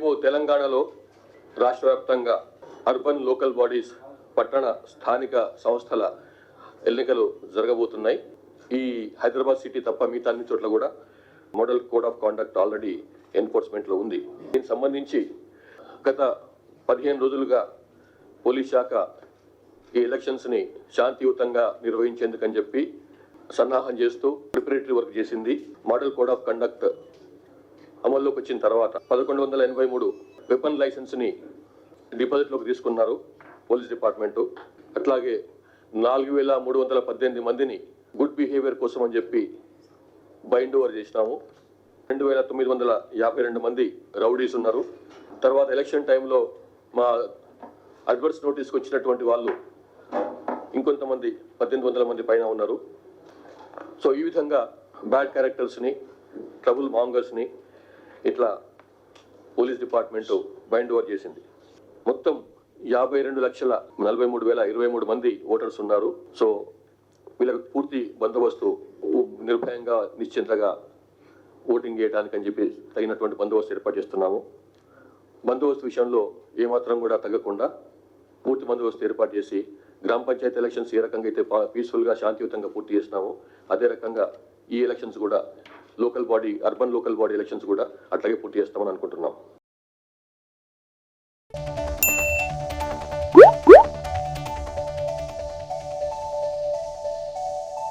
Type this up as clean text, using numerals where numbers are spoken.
రేపు తెలంగాణలో రాష్ట్ర వ్యాప్తంగా అర్బన్ లోకల్ బాడీస్ పట్టణ స్థానిక సంస్థల ఎన్నికలు జరగబోతున్నాయి. ఈ హైదరాబాద్ సిటీ తప్ప మిగతా అన్ని చోట్ల కూడా model code of conduct already ఎన్ఫోర్స్మెంట్లో ఉంది. దీనికి సంబంధించి గత 15 రోజులుగా పోలీస్ శాఖ ఈ ఎలక్షన్స్ని శాంతియుతంగా నిర్వహించేందుకని చెప్పి సన్నాహం చేస్తూ ప్రిపరేటరీ వర్క్ చేసింది. మోడల్ కోడ్ ఆఫ్ కండక్ట్ అమల్లోకి వచ్చిన తర్వాత 1183 వెపన్ లైసెన్స్ని డిపాజిట్లోకి తీసుకున్నారు పోలీస్ డిపార్ట్మెంటు. అట్లాగే 4318 మందిని గుడ్ బిహేవియర్ కోసం అని చెప్పి బైండ్ ఓవర్ చేసినాము. 2952 మంది రౌడీస్ ఉన్నారు. తర్వాత ఎలక్షన్ టైంలో మా అడ్వర్స్ నోటీస్కి వచ్చినటువంటి వాళ్ళు ఇంకొంతమంది 1800 మంది పైన ఉన్నారు. సో ఈ విధంగా బ్యాడ్ క్యారెక్టర్స్ని, ట్రబుల్ మాంగర్స్ని ఇట్లా పోలీస్ డిపార్ట్మెంటు బైండ్ ఓవర్ చేసింది. మొత్తం 52,43,023 మంది ఓటర్స్ ఉన్నారు. సో వీళ్ళకి పూర్తి బందోబస్తు, నిర్భయంగా నిశ్చింతగా ఓటింగ్ చేయడానికి అని చెప్పి తగినటువంటి బందోబస్తు ఏర్పాటు చేస్తున్నాము. బందోబస్తు విషయంలో ఏమాత్రం కూడా తగ్గకుండా పూర్తి బందోబస్తు ఏర్పాటు చేసి గ్రామ పంచాయతీ ఎలక్షన్స్ ఏ రకంగా అయితే పీస్ఫుల్గా శాంతియుతంగా పూర్తి చేసినామో అదే రకంగా ఈ ఎలక్షన్స్ కూడా అర్బన్ లోకల్ బాడీ ఎలక్షన్స్ కూడా అట్లాగే పూర్తి చేస్తామని అనుకుంటున్నాం.